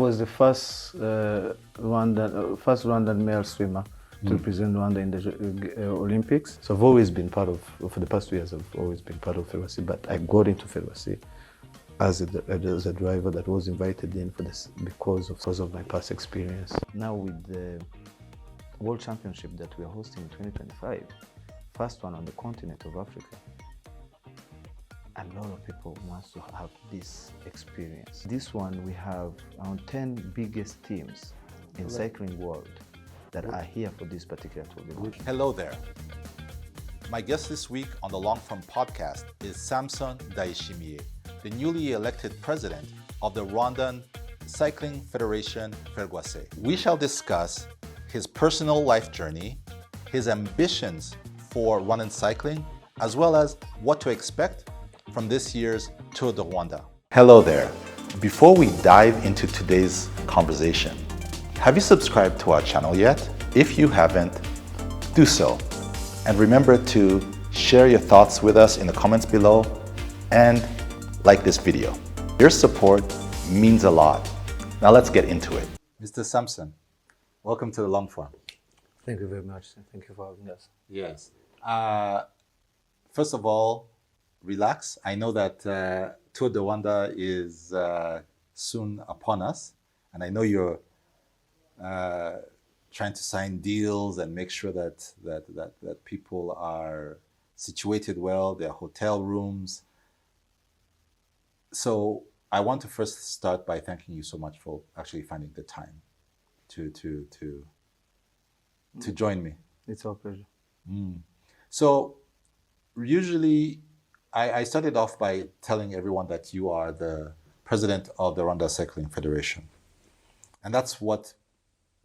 was the first Rwandan male swimmer to represent Rwanda in the Olympics. So I've always been part of, for the past 2 years, I've always been part of Ferwacy, but I got into Ferwacy as a driver that was invited in for this because of my past experience. Now with the World Championship that we are hosting in 2025, first one on the continent of Africa, a lot of people want to have this experience. This one, we have around 10 biggest teams in cycling world that are here for this particular Tour du Rwanda. Hello there. My guest this week on the Long Form podcast is Samson Ndayishimiye, the newly elected president of the Rwandan Cycling Federation, Ferwacy. We shall discuss his personal life journey, his ambitions for Rwandan cycling, as well as what to expect from this year's Tour du Rwanda. Hello there. Before we dive into today's conversation, have you subscribed to our channel yet? If you haven't, do so. And remember to share your thoughts with us in the comments below and like this video. Your support means a lot. Now let's get into it. Mr. Samson, welcome to the Long Form. Thank you very much. Thank you for having us. Yes. First of all, relax. I know that Tour du Rwanda is soon upon us, and I know you're trying to sign deals and make sure that people are situated well, their hotel rooms. So I want to first start by thanking you so much for actually finding the time to join me. It's our pleasure. So usually I started off by telling everyone that you are the president of the Rwanda Cycling Federation. And that's what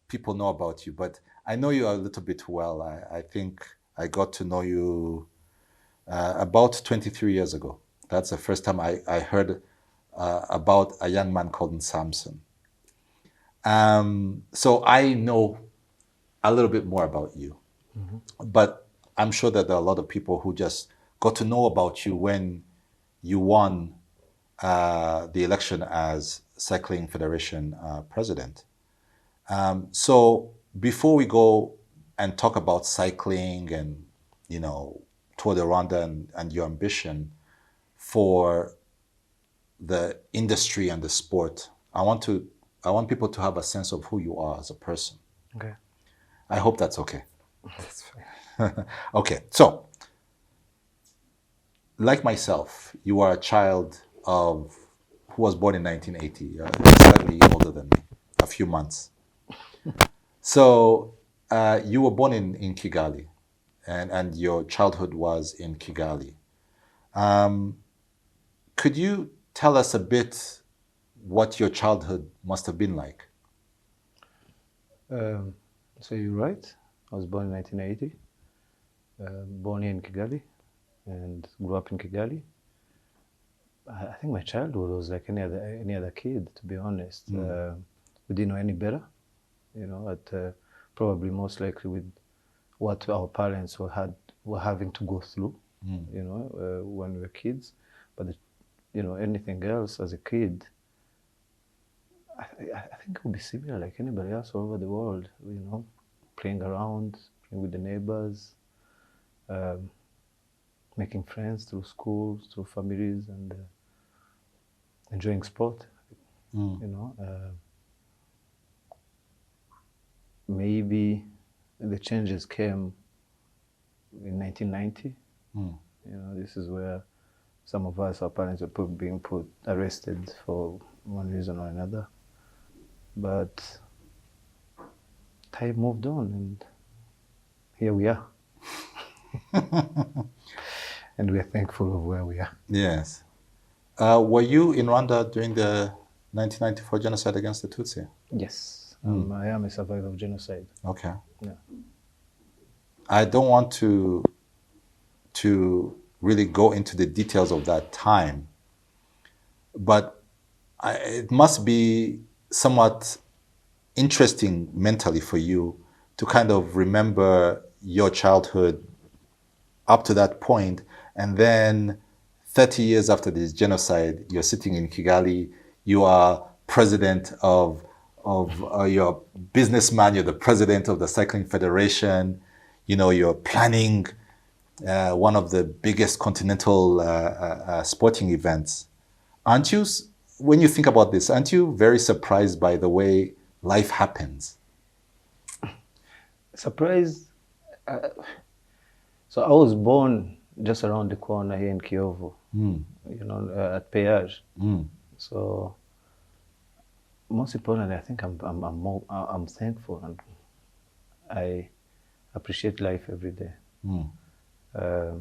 people know about you. But I know you a little bit well. I think I got to know you about 23 years ago. That's the first time I heard about a young man called Samson. So I know a little bit more about you. But I'm sure that there are a lot of people who just got to know about you when you won the election as Cycling Federation president. So before we go and talk about cycling and, you know, Tour du Rwanda and your ambition for the industry and the sport, I want people to have a sense of who you are as a person. Okay. I hope that's okay. That's fine. Okay, so like myself, you are a child who was born in 1980, slightly older than me, a few months. So you were born in Kigali, and your childhood was in Kigali. Could you tell us a bit what your childhood must have been like? So you're right. I was born in 1980, born here in Kigali, and grew up in Kigali. I think my childhood was like any other kid, to be honest. We didn't know any better, you know. Probably most likely with what our parents were having to go through, you know, when we were kids. But you know, anything else as a kid, I think it would be similar like anybody else all over the world. You know, playing around, playing with the neighbors, making friends through schools, through families, and enjoying sport. You know, maybe the changes came in 1990. You know, this is where some of us, our parents, were being arrested for one reason or another. But time moved on, and here we are. And we are thankful of where we are. Yes. Were you in Rwanda during the 1994 genocide against the Tutsi? Yes. I am a survivor of genocide. Okay. Yeah. I don't want to really go into the details of that time, but it must be somewhat interesting mentally for you to kind of remember your childhood up to that point, and then 30 years after this genocide, you're sitting in Kigali, you are president of you're a businessman, you're the president of the Cycling Federation, you're planning one of the biggest continental sporting events. Aren't you, when you think about this, aren't you very surprised by the way life happens? Surprised? So I was born just around the corner here in Kiyovu, at Peage. So most importantly, I think I'm thankful and I appreciate life every day. A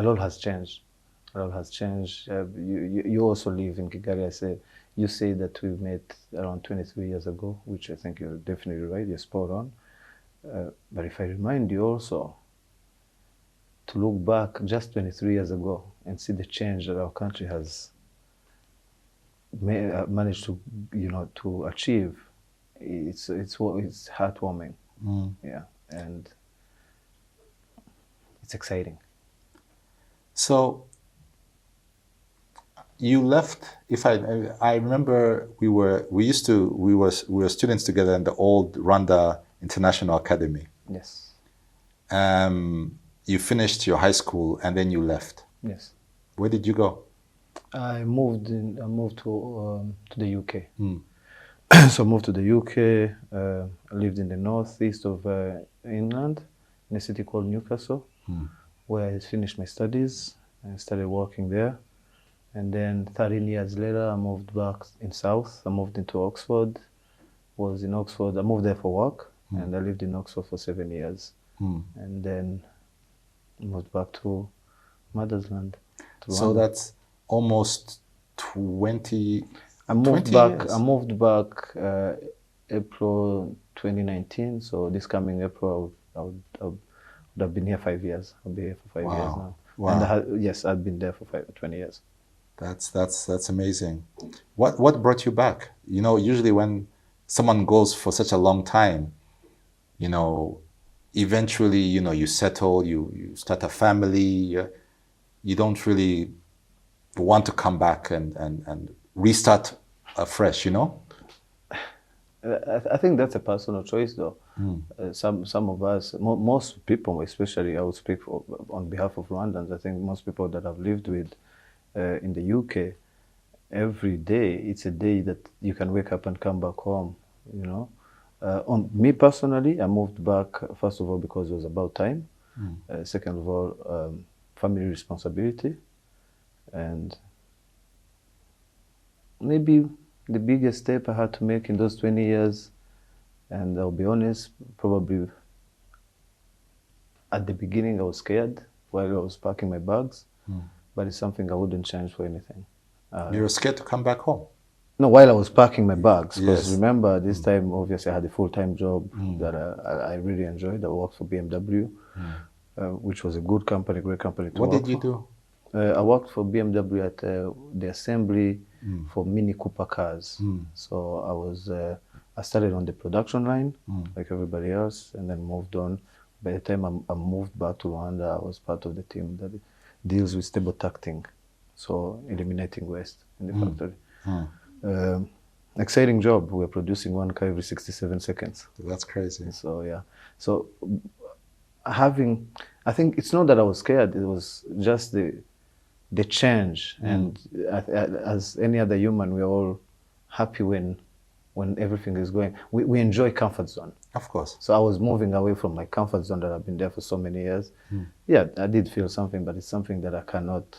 lot has changed. A lot has changed. You also live in Kigali. You say that we met around 23 years ago, which I think you're definitely right. You're spot on. But if I remind you also to look back just 23 years ago and see the change that our country has managed to, to achieve, it's heartwarming. Yeah, and it's exciting. So you left. If I remember, we were students together in the old Rwanda International Academy. Yes. You finished your high school and then you left. Yes. Where did you go? I moved to the UK. So I moved to the UK. I lived in the northeast of England, in a city called Newcastle, where I finished my studies and started working there. And then 13 years later, I moved back in South. I moved into Oxford. Was in Oxford. I moved there for work, and I lived in Oxford for 7 years. And then moved back to mother's land. So that's almost 20. I moved 20 back. years. I moved back April 2019. So this coming April, I would have been here 5 years. I'll be here for 5 years now. Wow. And yes, I've been there for 20 years. That's amazing. What brought you back? Usually when someone goes for such a long time, eventually, you settle, you start a family, you don't really want to come back and restart afresh, I think that's a personal choice, though. Some of us, most people, especially I would speak on behalf of Rwandans, I think most people that I've lived with in the UK, every day, it's a day that you can wake up and come back home, On me personally, I moved back, first of all, because it was about time. Second of all, family responsibility. And maybe the biggest step I had to make in those 20 years, and I'll be honest, probably at the beginning I was scared while I was packing my bags, but it's something I wouldn't change for anything. You were scared to come back home? No, while I was packing my bags, because Yes. remember, this time, obviously, I had a full-time job that I really enjoyed. I worked for BMW, which was a good company, great company to What work did you for. do? I worked for BMW at the assembly for Mini Cooper cars. So I started on the production line, like everybody else, and then moved on. By the time I moved back to Rwanda, I was part of the team that deals with stable tacting, so eliminating waste in the factory. Exciting job. We're producing one car every 67 seconds. That's crazy. So yeah. So I think it's not that I was scared. It was just the change. And as any other human, we're all happy when everything is going. We enjoy comfort zone. Of course. So I was moving away from my comfort zone that I've been there for so many years. Yeah, I did feel something, but it's something that I cannot.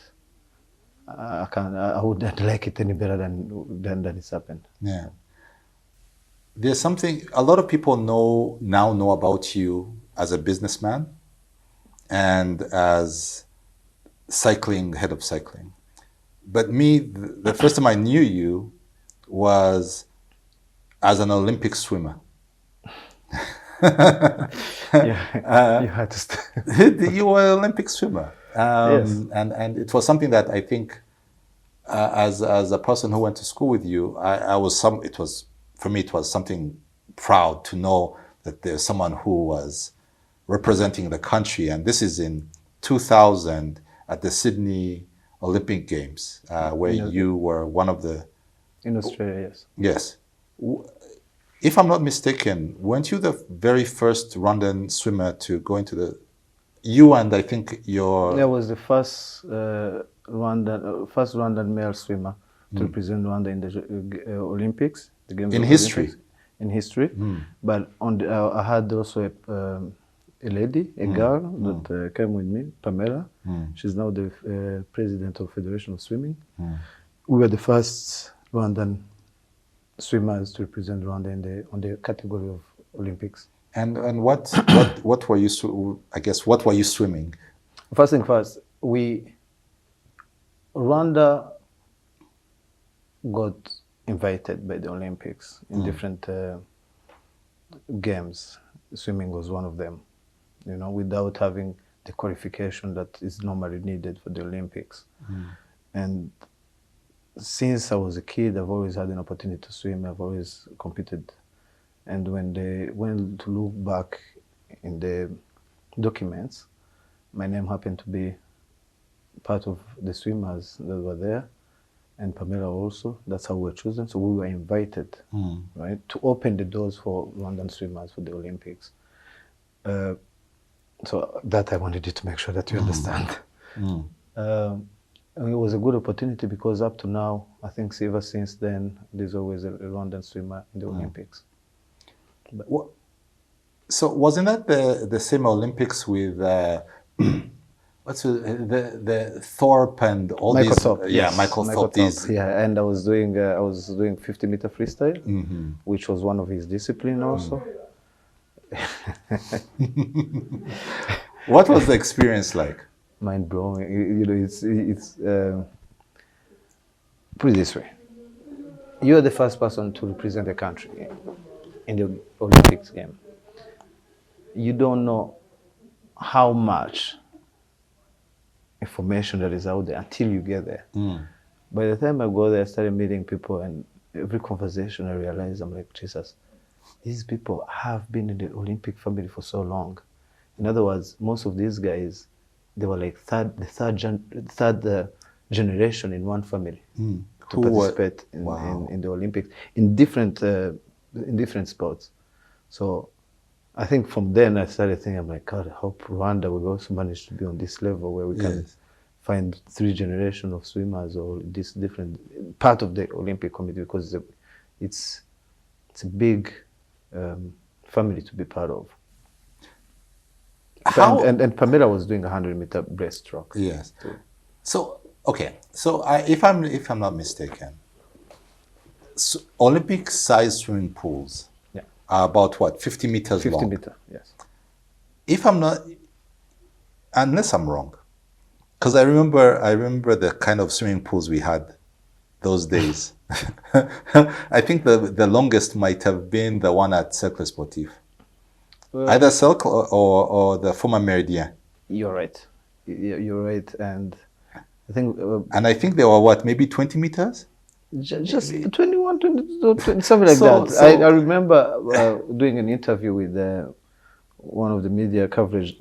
I wouldn't like it any better than it's happened. Yeah. There's something a lot of people now know about you as a businessman and as head of cycling. But me, the first time I knew you was as an Olympic swimmer. Yeah, you had to. You were an Olympic swimmer. Yes. And it was something that I think, as a person who went to school with you, for me it was something proud to know that there's someone who was representing the country. And this is in 2000 at the Sydney Olympic Games, where In- you were one of the... In Australia, yes. Yes. If I'm not mistaken, weren't you the very first Rwandan swimmer to go into the... You and I think your... There was the first Rwandan male swimmer to represent Rwanda in the Olympics, the Games In of history? Olympics, in history. But on the, I had also a lady, a girl that came with me, Pamela. She's now the president of Federation of Swimming. We were the first Rwandan swimmers to represent Rwanda on the category of Olympics. And what were you, I guess, what were you swimming? First thing first, Rwanda got invited by the Olympics in different games. Swimming was one of them, you know, without having the qualification that is normally needed for the Olympics. And since I was a kid, I've always had an opportunity to swim. I've always competed. And when they went to look back in the documents, my name happened to be part of the swimmers that were there, and Pamela also. That's how we were chosen. So we were invited, right, to open the doors for Rwandan swimmers for the Olympics. So that I wanted you to make sure that you understand. And it was a good opportunity because up to now, I think ever since then, there's always a Rwandan swimmer in the Olympics. But, so wasn't that the same Olympics with what's the Thorpe and all Michael these? Thorpe, Yeah, yes. Michael Thorpe. Yeah, and I was doing 50-meter freestyle, which was one of his discipline also. What was the experience like? Mind blowing. You know, it's put it this way: you are the first person to represent the country in the Olympics game. You don't know how much information that is out there until you get there. By the time I go there, I started meeting people, and every conversation I realized, I'm like, Jesus, these people have been in the Olympic family for so long. In other words, most of these guys, they were like the third generation in one family to participate in the Olympics in different sports. So I think from then I started thinking, I'm like, God, I hope Rwanda will also manage to be on this level where we can find 3 generations of swimmers or this different part of the Olympic committee, because it's a big family to be part of. And Pamela was doing 100-meter breaststroke. Yes. So okay. So if I'm not mistaken, so Olympic-sized swimming pools are about what, 50 meters long? 50 meters, yes. If I'm not, unless I'm wrong, because I remember the kind of swimming pools we had those days. I think the longest might have been the one at Cercle Sportif. Either Cercle or the former Méridien. You're right. You're right. And I think they were what, maybe 20 meters? Just 21, 20, something like that. I remember doing an interview with one of the media coverage,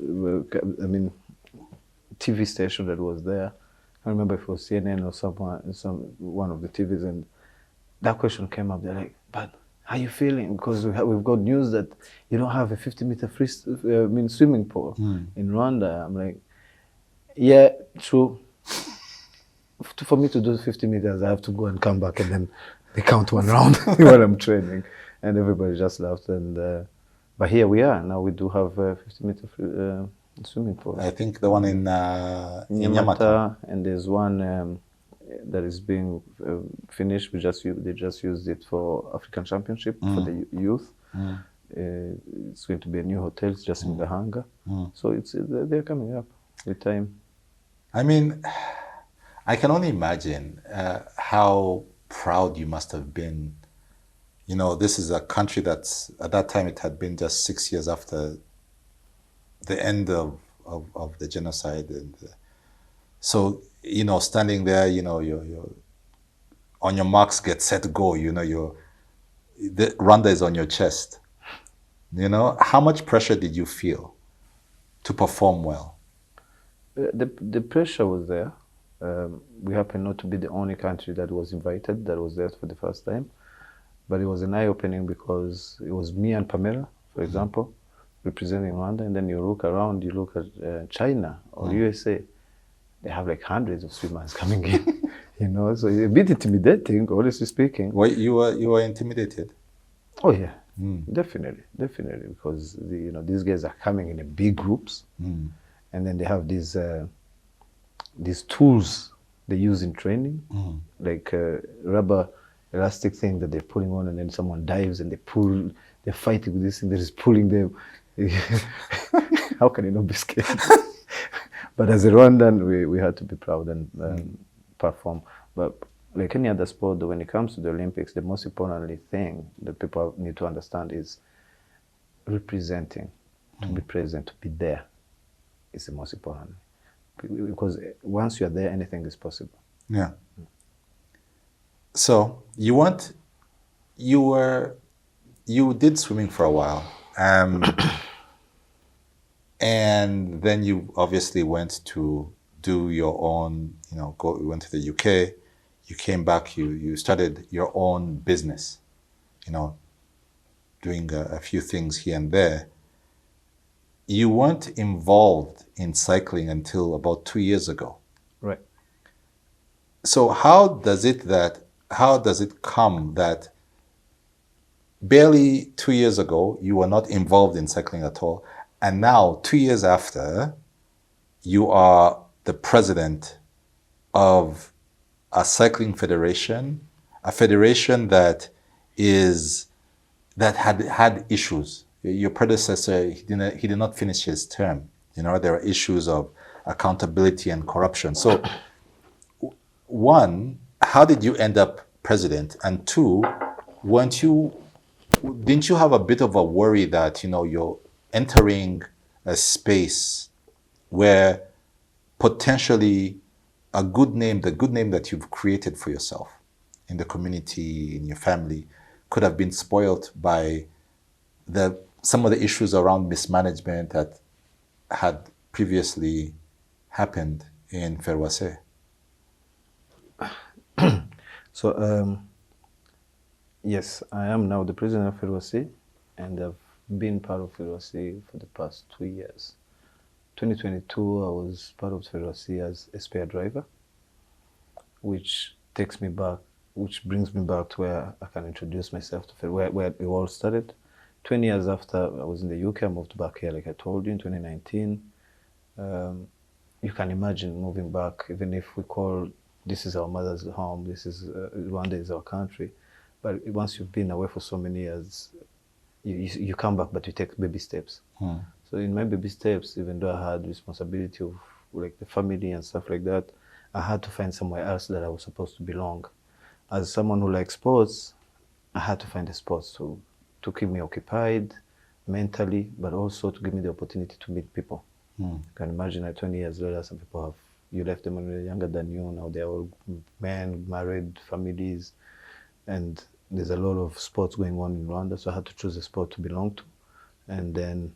TV station that was there. I remember if it was CNN or one of the TVs, and that question came up. They're like, but how are you feeling? Because we've got news that you don't have a 50-meter swimming pool in Rwanda. I'm like, yeah, true. For me to do 50 meters, I have to go and come back, and then they count one round while I'm training, and everybody just laughed. And but here we are now. We do have a 50-meter swimming pool. I think the one in Nyamata, and there's one that is being finished. They just used it for African Championship for the youth. It's going to be a new hotel. It's just in the hangar. So they're coming up with time. I mean, I can only imagine how proud you must have been. You know, this is a country that's, at that time, it had been just 6 years after the end of the genocide. And so, you know, standing there, you know, you're on your marks, get set, go, you know, the Rwanda is on your chest. You know, how much pressure did you feel to perform well? The pressure was there. We happened not to be the only country that was invited, that was there for the first time. But it was an eye-opening because it was me and Pamela, for example, representing Rwanda, and then you look around, you look at China or USA, they have like hundreds of swimmers coming in, you know, so it's a bit intimidating, honestly speaking. Well, you were intimidated? Oh yeah, definitely, because these guys are coming in big groups, and then they have these tools they use in training, like rubber elastic thing that they're pulling on, and then someone dives and they're fighting with this thing that is pulling them. How can you not be scared? But as a Rwandan, we had to be proud and perform. But like any other sport, when it comes to the Olympics, the most important thing that people need to understand is representing, to be present, to be there is the most important. Because once you're there, anything is possible. Yeah. So you did swimming for a while. And then you obviously went to do your own, you went to the UK, you came back, you started your own business, doing a few things here and there. You weren't involved in cycling until about 2 years ago. Right. So how does it come that barely 2 years ago you were not involved in cycling at all, and now 2 years after you are the president of a cycling federation, a federation that had issues? Your predecessor, he did not finish his term. There are issues of accountability and corruption. So, one, how did you end up president? And two, didn't you have a bit of a worry that, you're entering a space where potentially the good name that you've created for yourself in the community, in your family, could have been spoiled by some of the issues around mismanagement that had previously happened in Ferwacy? So, yes, I am now the president of Ferwacy, and I've been part of Ferwacy for the past 2 years. 2022, I was part of Ferwacy as a spare driver, which brings me back to where I can introduce myself to where it all started. 20 years after I was in the UK, I moved back here, like I told you, in 2019. You can imagine moving back, even if we call this is our mother's home, Rwanda is our country. But once you've been away for so many years, you come back, but you take baby steps. So in my baby steps, even though I had responsibility of like the family and stuff like that, I had to find somewhere else that I was supposed to belong. As someone who likes sports, I had to find a sport to keep me occupied mentally, but also to give me the opportunity to meet people. You can imagine that 20 years later, some people you left them when they were younger than you. Now they're all men, married, families, and there's a lot of sports going on in Rwanda, so I had to choose a sport to belong to. And then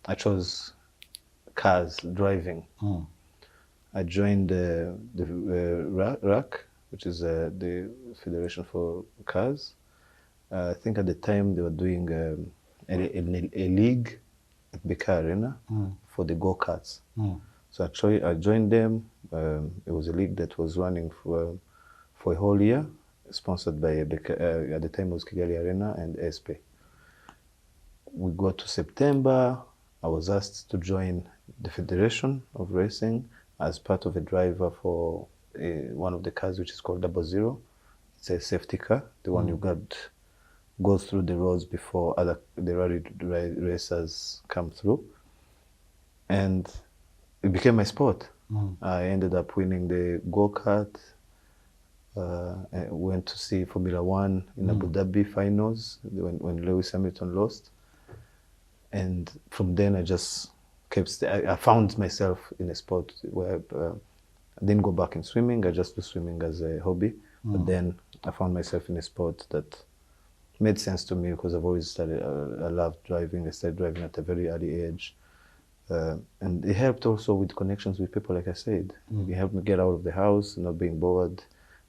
I chose cars, driving. I joined the RAC, which is the Federation for Cars. I think at the time they were doing a league at Beka Arena for the go-karts. So I joined them. It was a league that was running for a whole year, sponsored by at the time it was Kigali Arena and SP. We got to September. I was asked to join the Federation of Racing as part of a driver for one of the cars, which is called 00. It's a safety car, the one you goes through the roads before the rally racers come through. And it became my sport. I ended up winning the go-kart. I went to see Formula One in Abu Dhabi finals when Lewis Hamilton lost. And from then I just I found myself in a sport where I didn't go back in swimming. I just do swimming as a hobby. But then I found myself in a sport that made sense to me because I've always I loved driving. I started driving at a very early age. And it helped also with connections with people, like I said. It helped me get out of the house, not being bored,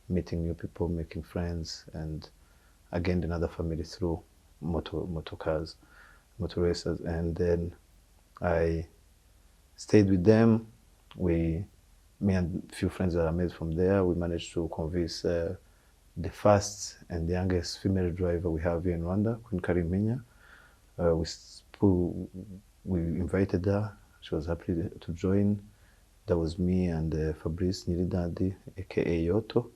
meeting new people, making friends, and I gained another family through motor cars, motor racers. And then I stayed with them. Me and a few friends that I made from there, we managed to convince the first and the youngest female driver we have here in Rwanda, Queen Karimpinya. We invited her. She was happy to join. That was me and Fabrice Nyiridandi, aka Yoto.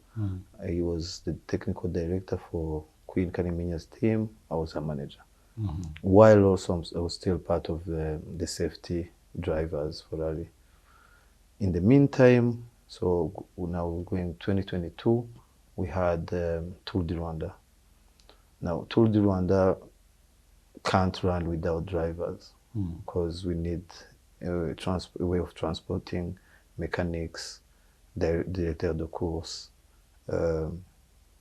He was the technical director for Queen Karimpinya's team. I was her manager. While also I was still part of the safety drivers for rally. In the meantime, so now we're going 2022, we had Tour du Rwanda. Now, Tour du Rwanda can't run without drivers because we need a way of transporting, mechanics, director de course,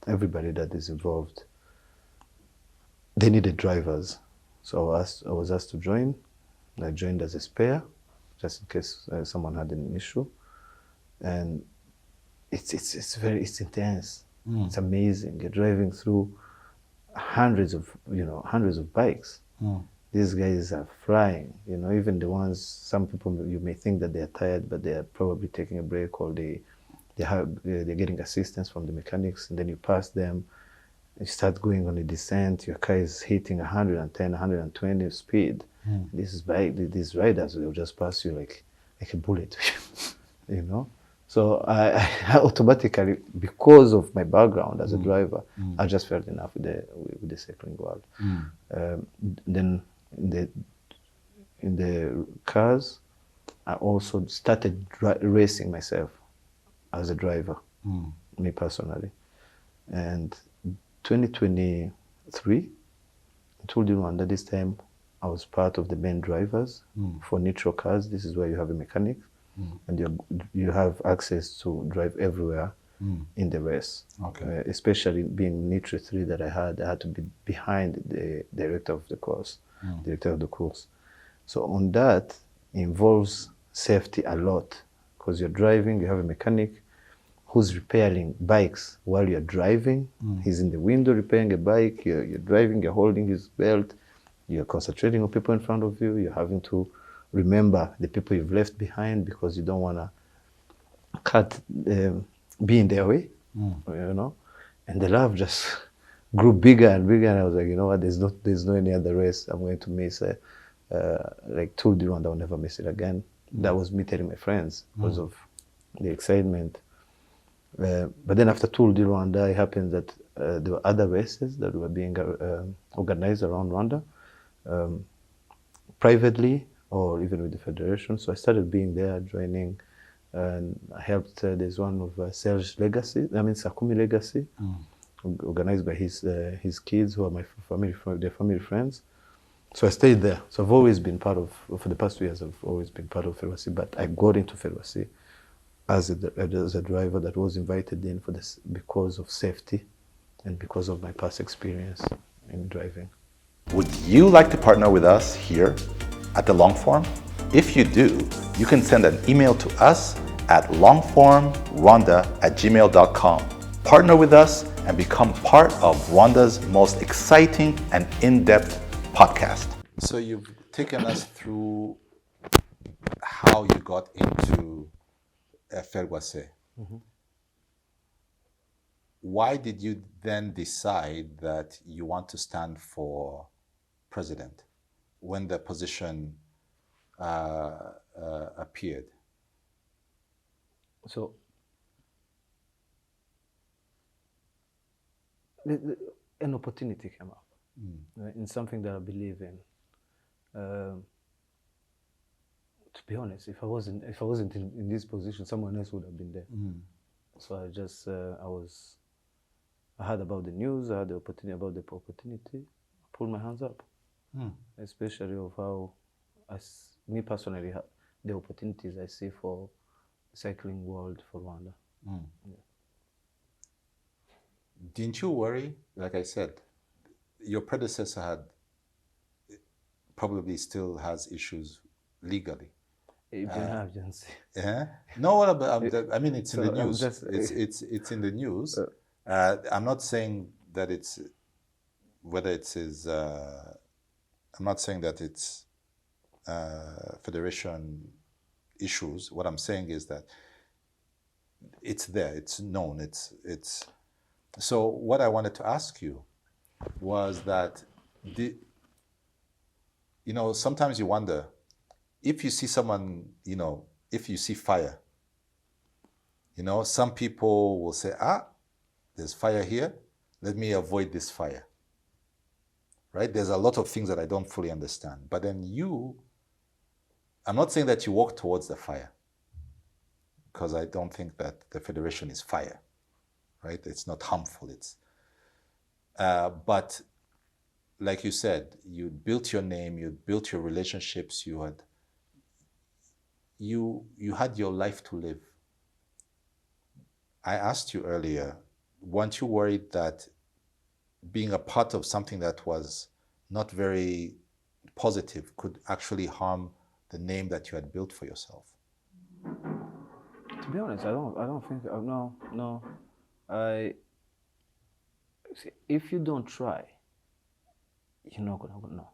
everybody that is involved. They needed drivers. So I was asked to join. I joined as a spare, just in case someone had an issue. And it's intense. It's amazing. You're driving through hundreds of bikes. These guys are flying. Even the ones, some people, you may think that they are tired, but they are probably taking a break, or they're getting assistance from the mechanics, and then you pass them. You start going on a descent, your car is hitting 110, 120 speed. These riders will just pass you like a bullet, So I automatically, because of my background as a driver, I just felt enough with the cycling world. Then in the cars, I also started racing myself as a driver, me personally. And 2023, Tour du Rwanda, this time I was part of the main drivers for neutral cars. This is where you have a mechanic and you have access to drive everywhere in the race. Okay. Especially being neutral 3 that I had to be behind the director of the course, director of the course. So on that involves safety a lot, because you're driving, you have a mechanic who's repairing bikes while you're driving. He's in the window repairing a bike, you're driving, you're holding his belt, you're concentrating on people in front of you, you're having to remember the people you've left behind because you don't want to be in their way, And the love just grew bigger and bigger, and I was like, you know what, there's no any other race I'm going to miss. Like Tour du Rwanda, I'll never miss it again. That was me telling my friends because of the excitement. But then after Tour du Rwanda, it happened that there were other races that were being organized around Rwanda, privately or even with the federation. So I started being there, joining, and I helped. There's one of Sakumi Legacy, organized by his kids, who are my family friends. So I stayed there. So I've always been part of, for the past 2 years, I've always been part of Ferwacy, but I got into Ferwacy as a driver that was invited in for this because of safety and because of my past experience in driving. Would you like to partner with us here at the Longform? If you do, you can send an email to us at longformrwanda@gmail.com. Partner with us and become part of Rwanda's most exciting and in-depth podcast. So you've taken us through how you got into Ferwacy. Why did you then decide that you want to stand for president when the position appeared? So an opportunity came up in something that I believe in. To be honest, if I wasn't in this position, someone else would have been there. So I heard about the news, I had the opportunity, I pulled my hands up. Especially of how, me personally, the opportunities I see for cycling world for Rwanda. Didn't you worry? Like I said, your predecessor probably still has issues legally. Agency. Yeah. No, what about, I mean, it's in So the I'm news. just- It's in the news. I'm not saying that it's whether it is. I'm not saying that it's federation issues. What I'm saying is that it's there. It's known. It's. So what I wanted to ask you was that sometimes you wonder if you see someone, if you see fire, some people will say, there's fire here, let me avoid this fire, right? There's a lot of things that I don't fully understand. But then I'm not saying that you walk towards the fire, because I don't think that the federation is fire, right? It's not harmful. But like you said, you built your name, you built your relationships, you had your life to live. I asked you earlier, weren't you worried that being a part of something that was not very positive could actually harm the name that you had built for yourself? To be honest, I don't think. No. If you don't try, you're not gonna know.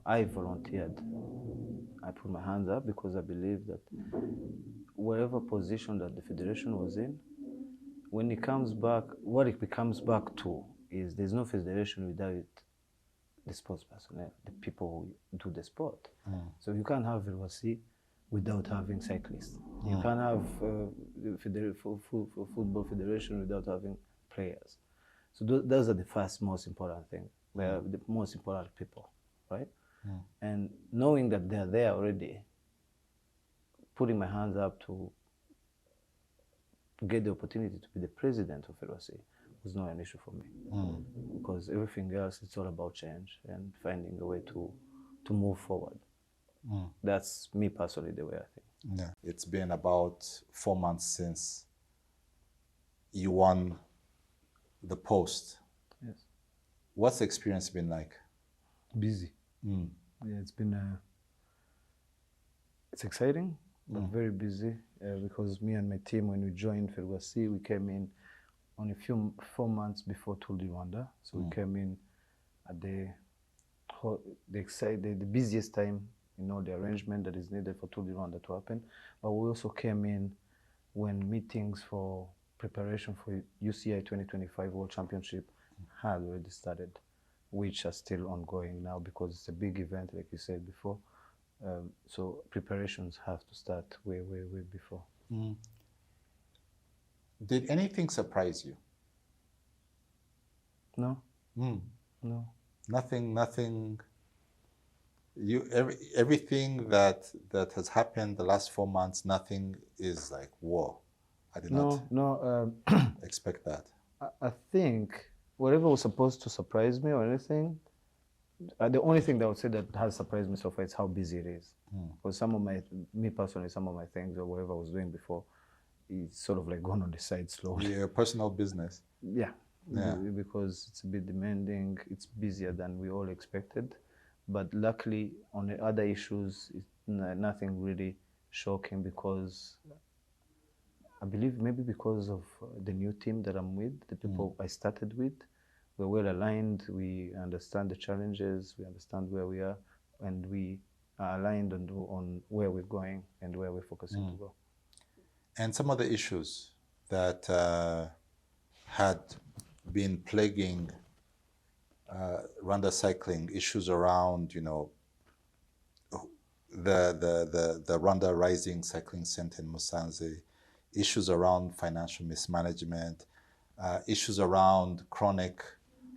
I volunteered. I put my hands up because I believe that whatever position that the federation was in, when it comes back, what it becomes back to is there's no federation without the sports personnel, the people who do the sport. So you can't have Ferwacy without having cyclists. You can't have football federation without having players. So those are the first most important thing. They are the most important people, right? And knowing that they're there already, putting my hands up to get the opportunity to be the president of Ferwacy was not an issue for me, because everything else, it's all about change and finding a way to move forward. That's me personally, the way I think. Yeah. It's been about 4 months since you won the post. Yes. What's the experience been like? Busy. Yeah, it's exciting, but very busy, because me and my team, when we joined Ferwacy, we came in on 4 months before Tour du Rwanda. So we came in at the busiest time in all the arrangement that is needed for Tour du Rwanda to happen. But we also came in when meetings for preparation for UCI 2025 World Championship had already started, which are still ongoing now because it's a big event, like you said before. So preparations have to start way before. Did anything surprise you? No. No. Nothing. Everything that has happened the last 4 months, nothing is like, whoa, I did not expect that. I think whatever was supposed to surprise me or anything, the only thing that I would say that has surprised me so far is how busy it is. Because me personally, some of my things or whatever I was doing before, it's sort of like gone on the side slowly. Yeah, personal business. Yeah. Because it's a bit demanding, it's busier than we all expected. But luckily, on the other issues, it's nothing really shocking, because I believe maybe because of the new team that I'm with, the people I started with, we're well aligned, we understand the challenges, we understand where we are, and we are aligned on where we're going and where we're focusing to go. And some of the issues that had been plaguing Rwanda cycling, issues around, the Rwanda Rising Cycling Center in Musanze, issues around financial mismanagement, issues around chronic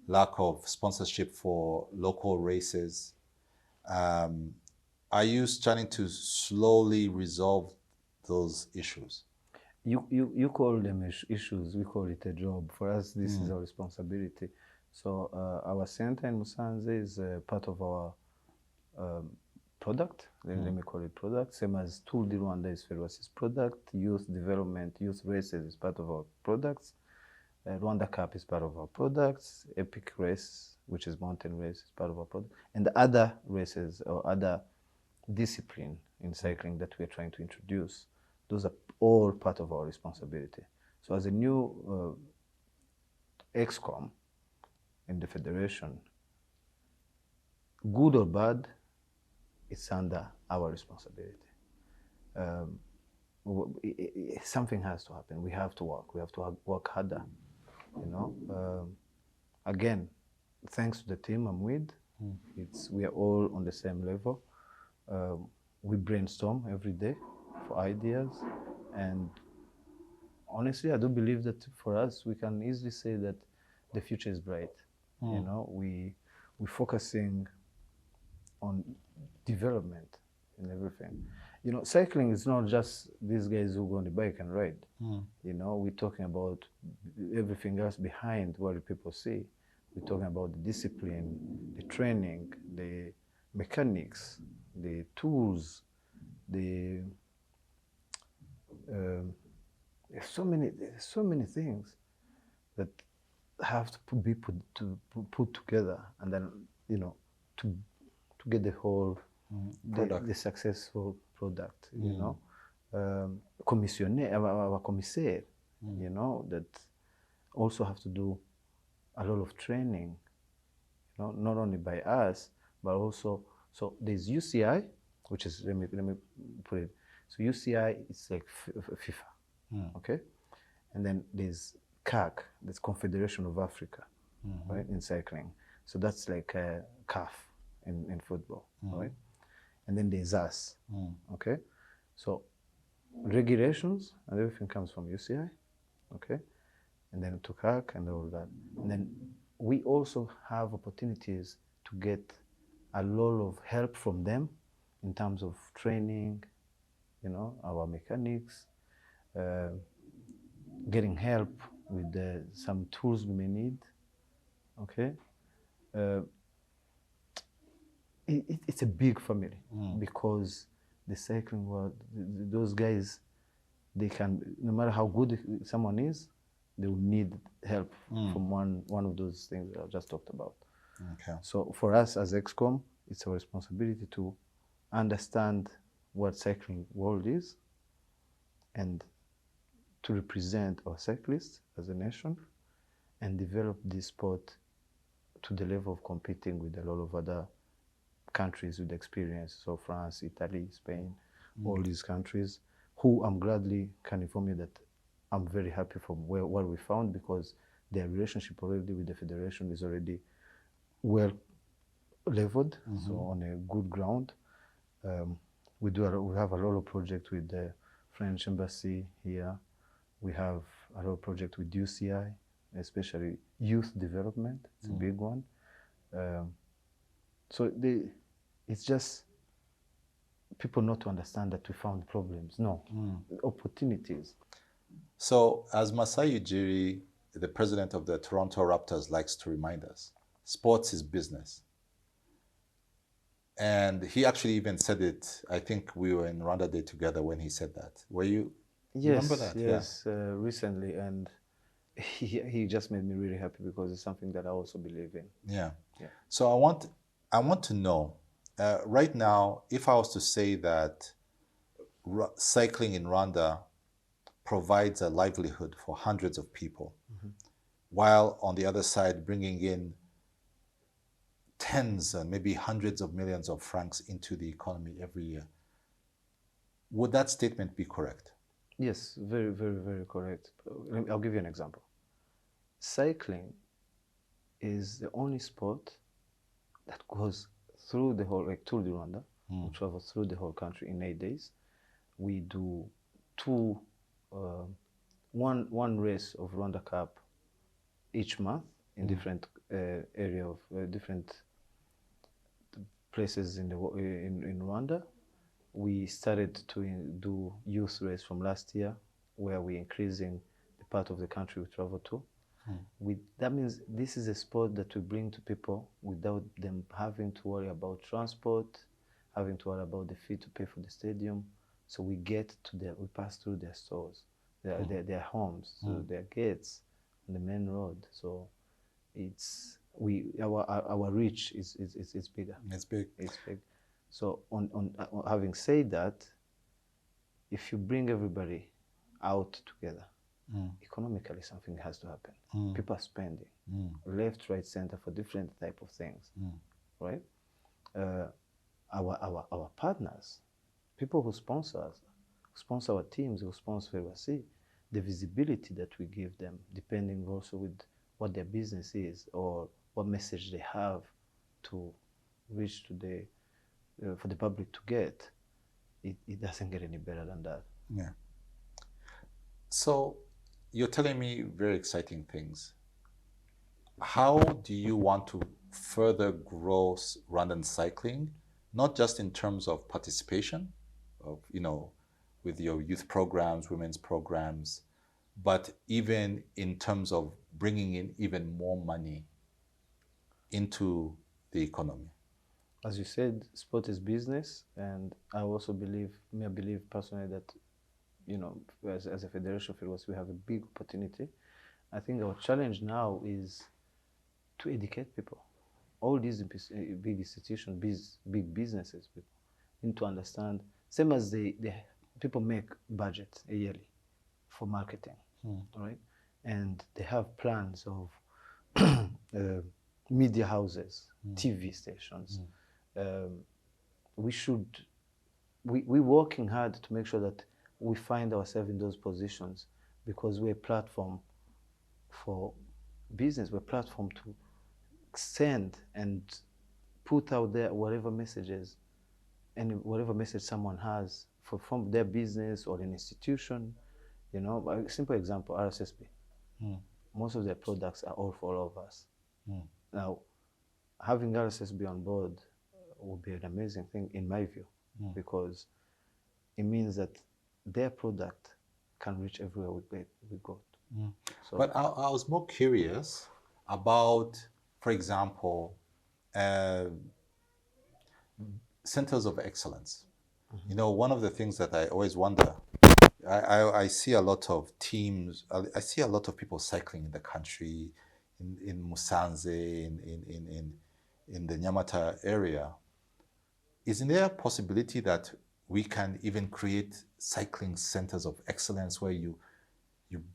lack of sponsorship for local races. Are you starting to slowly resolve those issues? You call them issues, we call it a job. For us, this is our responsibility. So our center in Musanze is part of our product. Let me call it product. Same as Tour du Rwanda is Ferwacy's product. Youth development, youth races is part of our products. Rwanda Cup is part of our products. Epic race, which is mountain race, is part of our product. And the other races or other discipline in cycling that we're trying to introduce, those are all part of our responsibility. So as a new EXCOM in the federation, good or bad, it's under our responsibility. Something has to happen. We have to work. We have to work harder. You know, again, thanks to the team I'm with, we are all on the same level. We brainstorm every day for ideas, and honestly, I do believe that for us, we can easily say that the future is bright. You know, we're focusing on development and everything. You know, cycling is not just these guys who go on the bike and ride. You know, we're talking about everything else behind what people see. We're talking about the discipline, the training, the mechanics, the tools, there's so many things that have to be put together, and then, you know, to get the whole the successful product. You know, our commissaire, you know, that also have to do a lot of training. You know, not only by us, but also, so there's UCI, which is, let me put it. So UCI is like FIFA, okay, and then there's CAC, that's Confederation of Africa, right, in cycling. So that's like CAF in football, right? And then there's us, okay. So regulations and everything comes from UCI, okay, and then to CAC and all that. And then we also have opportunities to get a lot of help from them in terms of training, you know, our mechanics, getting help with some tools we may need, okay. It's a big family, because the cycling world, those guys, they can, no matter how good someone is, they will need help from one of those things that I just talked about. Okay. So for us as EXCOM, it's our responsibility to understand what cycling world is and to represent our cyclists as a nation and develop this sport to the level of competing with a lot of other countries with experience. So France, Italy, Spain, all these countries, who I'm gladly can inform you that I'm very happy from what we found, because their relationship already with the federation is already well leveled, so on a good ground. We have a lot of projects with the French embassy here. We have a lot of projects with UCI, especially youth development. It's a big one. So it's just people not to understand that we found problems. No, opportunities. So as Masai Ujiri, the president of the Toronto Raptors, likes to remind us, sports is business. And he actually even said it, I think we were in Rwanda Day together when he said that. Were you? Yes, remember that? yes, recently. And he just made me really happy, because it's something that I also believe in. Yeah. Yeah. So I want to know, right now, if I was to say that cycling in Rwanda provides a livelihood for hundreds of people, while on the other side bringing in tens and maybe hundreds of millions of francs into the economy every year, would that statement be correct? Yes, very, very, very correct. I'll give you an example. Cycling is the only sport that goes through the whole, like Tour du Rwanda. We travel through the whole country in 8 days. We do one race of Rwanda Cup each month in different area of different places in Rwanda. We started to do youth race from last year, where we're increasing the part of the country we travel to. That means this is a sport that we bring to people without them having to worry about transport, having to worry about the fee to pay for the stadium. So we pass through their stores, their homes, so their gates on the main road. So our reach is bigger. It's big. It's big. So having said that, if you bring everybody out together, economically something has to happen. People are spending left, right, center for different type of things, right? Our partners, people who sponsor us, who sponsor our teams, who sponsor Ferwacy, the visibility that we give them, depending also with what their business is or what message they have to reach to the for the public to get, it doesn't get any better than that. Yeah. So you're telling me very exciting things. How do you want to further grow Rwandan cycling, not just in terms of participation, of with your youth programs, women's programs, but even in terms of bringing in even more money into the economy? As you said, sport is business, and I also believe personally that, as a federation of Ferwacy, we have a big opportunity. I think our challenge now is to educate people. All these big institutions, big businesses, people need to understand. Same as the people make budget yearly for marketing, right? And they have plans of media houses, TV stations. We're working hard to make sure that we find ourselves in those positions, because we're a platform for business. We're a platform to send and put out there whatever messages and whatever message someone has from their business or an institution. A simple example, RSSB. Most of their products are all for all of us. Now, having RSSB on board would be an amazing thing, in my view, because it means that their product can reach everywhere we go. So, but I was more curious about, for example, centers of excellence. One of the things that I always wonder, I see a lot of teams, I see a lot of people cycling in the country, in Musanze, in the Nyamata area. Isn't there a possibility that we can even create cycling centers of excellence where you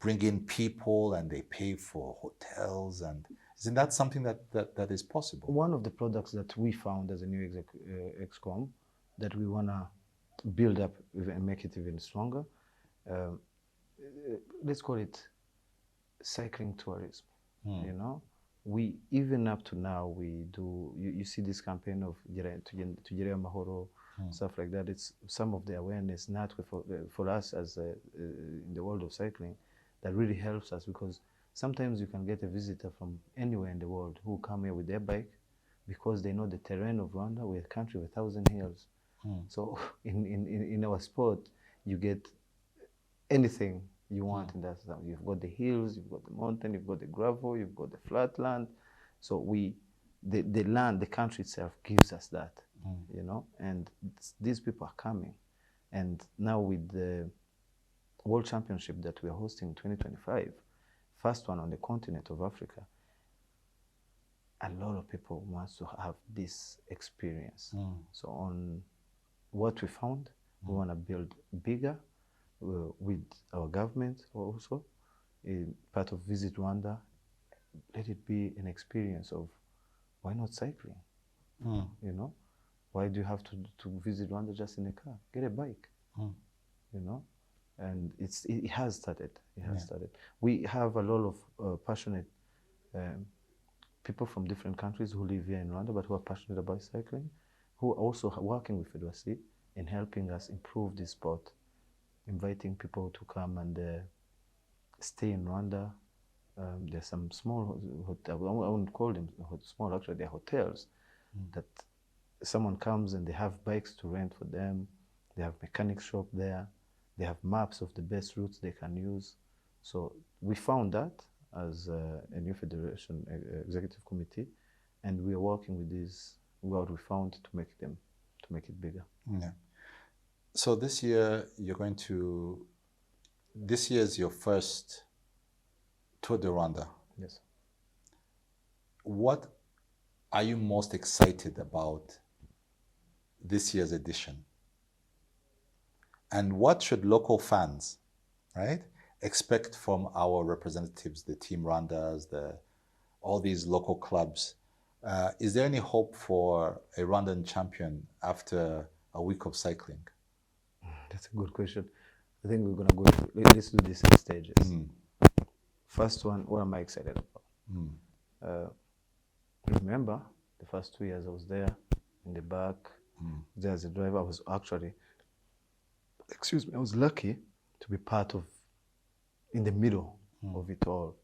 bring in people and they pay for hotels? And isn't that something that is possible? One of the products that we found as a new ExCom that we want to build up and make it even stronger, let's call it cycling tourism. We, even up to now, we do, you see this campaign of Tugere Mahoro, stuff like that. It's some of the awareness not for us as in the world of cycling that really helps us, because sometimes you can get a visitor from anywhere in the world who come here with their bike because they know the terrain of Rwanda. We're a country with 1,000 hills. So in our sport, you get anything you want in that stuff. You've got the hills, you've got the mountain, you've got the gravel, you've got the flat land. So the land, the country itself gives us that, and these people are coming. And now with the World Championship that we are hosting in 2025, first one on the continent of Africa, a lot of people want to have this experience. So on what we found, we want to build bigger with our government also. Part of Visit Rwanda, let it be an experience of, why not cycling? Why do you have to visit Rwanda just in a car? Get a bike, and it has started. Started. We have a lot of passionate people from different countries who live here in Rwanda, but who are passionate about cycling, who are also working with Ferwacy in helping us improve this sport, inviting people to come and stay in Rwanda. There's some small hotels, I wouldn't call them small, actually they're hotels, that someone comes and they have bikes to rent for them. They have mechanic shop there. They have maps of the best routes they can use. So we found that as a new federation executive committee, and we are working with this, what we found, to make it bigger. Yeah. So this year this year is your first Tour du Rwanda. Yes. What are you most excited about this year's edition? And what should local fans, right, expect from our representatives, the Team Rwandas, all these local clubs? Is there any hope for a Rwandan champion after a week of cycling? That's a good question. I think we're going to go, let's do this in stages. First one, what am I excited about? Remember, the first 2 years I was there in the back, there as a driver. I was actually, I was lucky to be part of, in the middle of it all.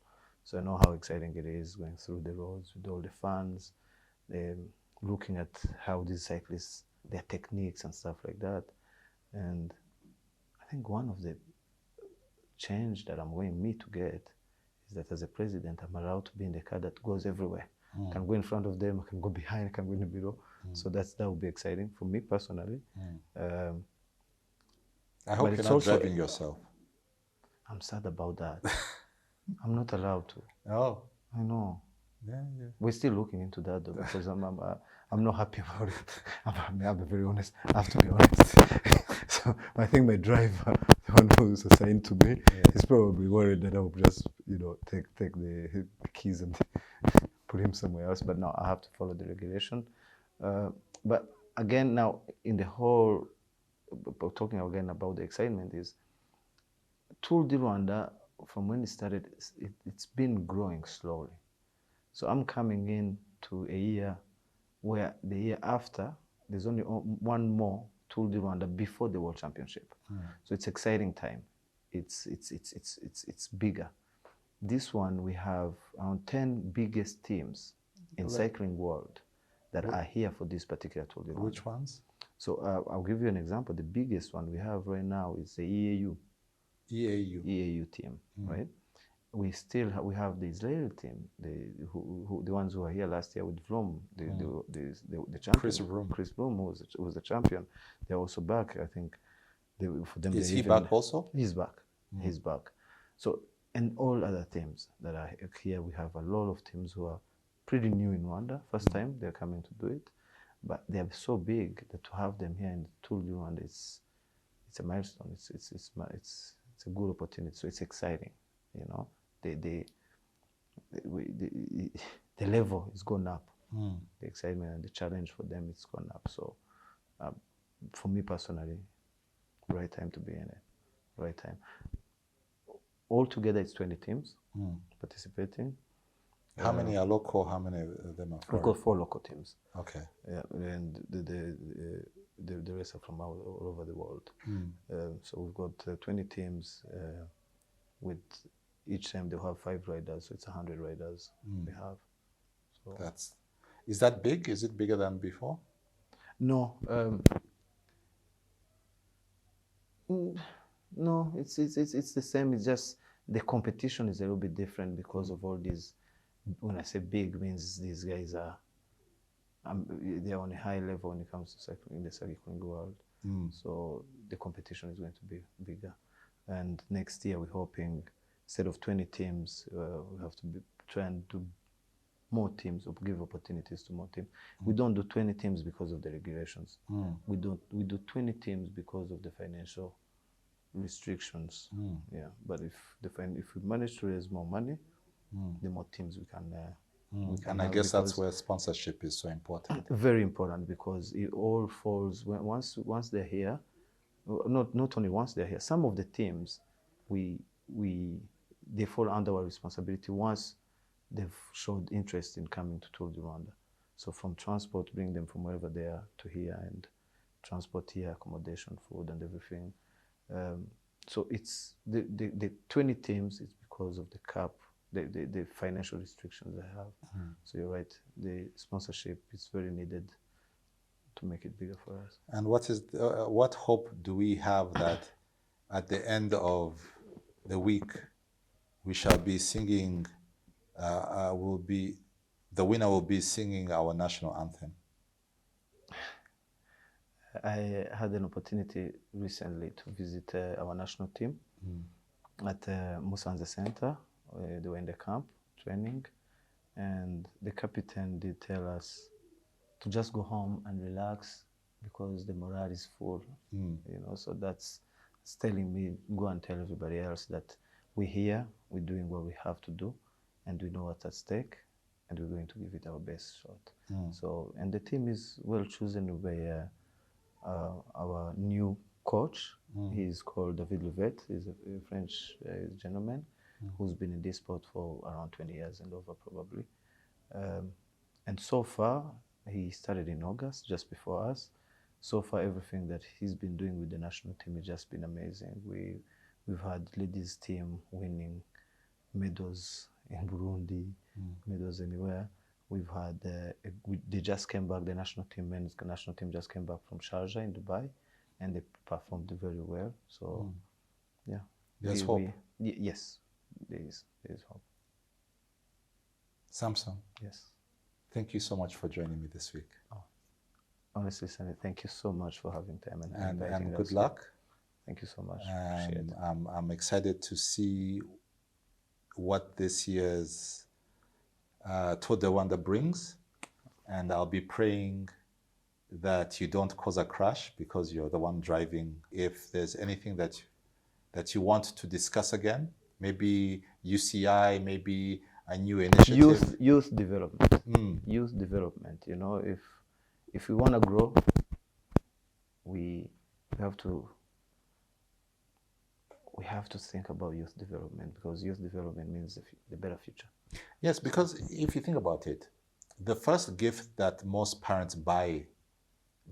So I know how exciting it is going through the roads with all the fans, looking at how these cyclists, their techniques and stuff like that. And I think one of the change that I'm wanting me to get is that as a president, I'm allowed to be in the car that goes everywhere. I can go in front of them, I can go behind, I can go in the middle. So that will be exciting for me personally. I hope you're not driving yourself. I'm sad about that. I'm not allowed to. Oh. I know. Yeah. We're still looking into that though, because I'm not happy about it. I'll be very honest. I have to be honest. So I think my driver, the one who's assigned to me, is probably worried that I'll just, take the keys and put him somewhere else. But no, I have to follow the regulation. But again, now in the whole, talking again about the excitement, is Tour du Rwanda, from when it started, it's been growing slowly. So I'm coming in to a year where the year after, there's only one more Tour du Rwanda before the World Championship. So it's exciting time. It's bigger. This one, we have around 10 biggest teams in cycling world that are here for this particular Tour du Rwanda. Which ones? So I'll give you an example. The biggest one we have right now is the EAU. EAU team, right? We have the Israeli team, the ones who were here last year with Vroom, the champion. Chris Vroom, who was the champion. They're also back. I think for them. Is he back also? He's back. He's back. So, and all other teams that are here, we have a lot of teams who are pretty new in Rwanda. First time they're coming to do it, but they are so big that to have them here in the Tour du Rwanda, it's a milestone. It's a good opportunity. So it's exciting, The level is gone up. The excitement and the challenge for them is gone up. So for me personally, right time to be in it. Right time. Altogether, it's 20 teams participating. How many are local? How many of them are foreign? We've got 4 local teams. Okay. Yeah, and the rest are from all over the world. So we've got 20 teams with each time they'll have 5 riders, so it's 100 riders we have. So is that big? Is it bigger than before? No, no, it's the same. It's just the competition is a little bit different because of all these. When I say big, means these guys are they're on a high level when it comes to cycling in the cycling world. So the competition is going to be bigger. And next year we're hoping, instead of 20 teams, we have to try and do more teams, or give opportunities to more teams. We don't do 20 teams because of the regulations. We do 20 teams because of the financial restrictions. Yeah, but if we manage to raise more money, the more teams we can. And I guess that's where sponsorship is so important. Very important, because it all falls once they're here. Not only once they're here. Some of the teams, they fall under our responsibility once they've showed interest in coming to Tour du Rwanda. So from transport, bring them from wherever they are to here, and transport here, accommodation, food, and everything. So it's the 20 teams. It's because of the cap, the financial restrictions they have. So you're right. The sponsorship is very needed to make it bigger for us. And what hope do we have that at the end of the week we shall be singing? The winner will be singing our national anthem. I had an opportunity recently to visit our national team at Musanze Center. They were in the camp training, and the captain did tell us to just go home and relax, because the morale is full. So that's telling me, go and tell everybody else that we're here, we're doing what we have to do, and we know what's at stake, and we're going to give it our best shot. So, and the team is well chosen by our new coach. He's called David Levet. He's a French gentleman who's been in this sport for around 20 years and over, probably. And so far, he started in August, just before us. So far, everything that he's been doing with the national team has just been amazing. We've had ladies team winning medals in Burundi, medals anywhere. We've had, they just came back, the national team, men's national team just came back from Sharjah in Dubai, and they performed very well. So, yeah. There's hope. Yes, there is hope. Samson. Yes. Thank you so much for joining me this week. Honestly, Sanny, thank you so much for having time and good luck. Thank you so much. And I'm excited to see what this year's Tour du Rwanda brings, and I'll be praying that you don't cause a crash because you're the one driving. If there's anything that you want to discuss again, maybe UCI, maybe a new initiative. Youth development. Youth development. If we want to grow, we have to think about youth development, because youth development means the better future. Yes, because if you think about it, the first gift that most parents buy,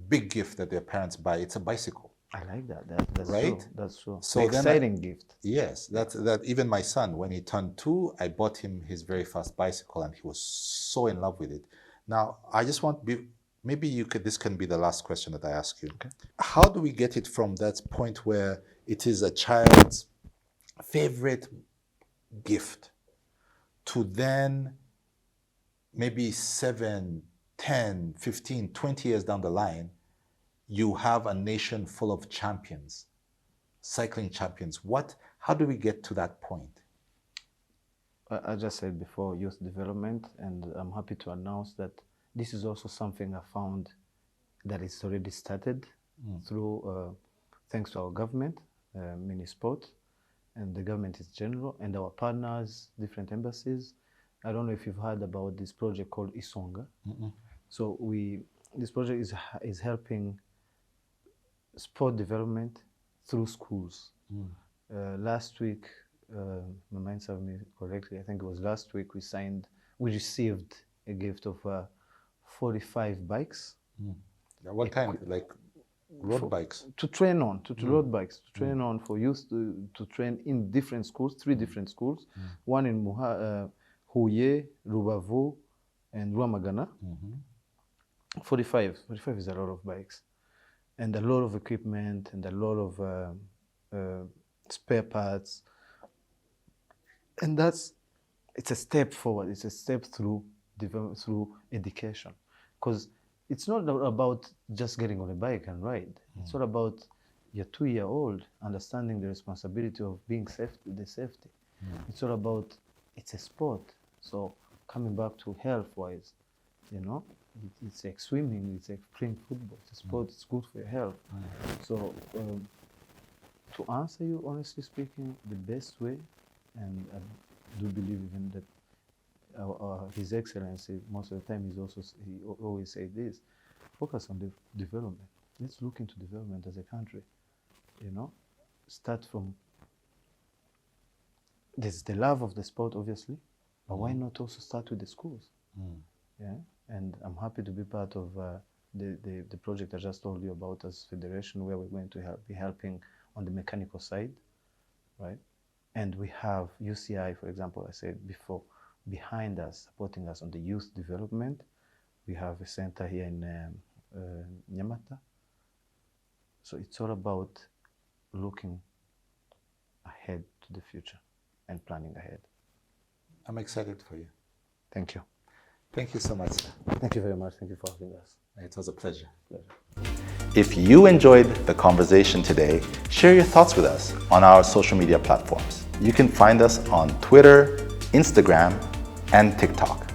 big gift that their parents buy, it's a bicycle. I like that. That's right? True. That's true. So the exciting gift. Yes, that even my son, when he turned 2, I bought him his very first bicycle, and he was so in love with it. Now, I just want maybe this can be the last question that I ask you. Okay. How do we get it from that point where it is a child's favorite gift to then maybe 7, 10, 15, 20 years down the line, you have a nation full of champions, cycling champions? How do we get to that point? I just said before, youth development, and I'm happy to announce that this is also something I found that is already started through, thanks to our government, Minisport, and the government is general, and our partners, different embassies. I don't know if you've heard about this project called Isonga. So this project is helping sport development through schools. Last week, my mind serves me correctly, I think it was last week, we received a gift of 45 bikes. What kind? Like road bikes? To train on, road bikes, to train on for youth to train in different schools, 3 different schools, one in Huye, Rubavu, and Rwamagana. 45 is a lot of bikes, and a lot of equipment, and a lot of spare parts. And it's a step forward. It's a step through education, because it's not about just getting on a bike and ride. It's all about your 2-year-old understanding the responsibility of being safety. It's all about, it's a sport. So coming back to health-wise, it's like swimming, it's like playing football. It's a sport, it's good for your health. So to answer you, honestly speaking, the best way, and I do believe even that His Excellency, most of the time, he always say this: focus on the development. Let's look into development as a country. Start from. There's the love of the sport, obviously, but why not also start with the schools? Yeah, and I'm happy to be part of the project I just told you about as federation, where we're going to be helping on the mechanical side, right? And we have UCI, for example, I said before, behind us, supporting us on the youth development. We have a center here in Nyamata. So it's all about looking ahead to the future and planning ahead. I'm excited for you. Thank you. Thank you so much, sir. Thank you very much. Thank you for having us. It was a pleasure. Pleasure. If you enjoyed the conversation today, share your thoughts with us on our social media platforms. You can find us on Twitter, Instagram, and TikTok.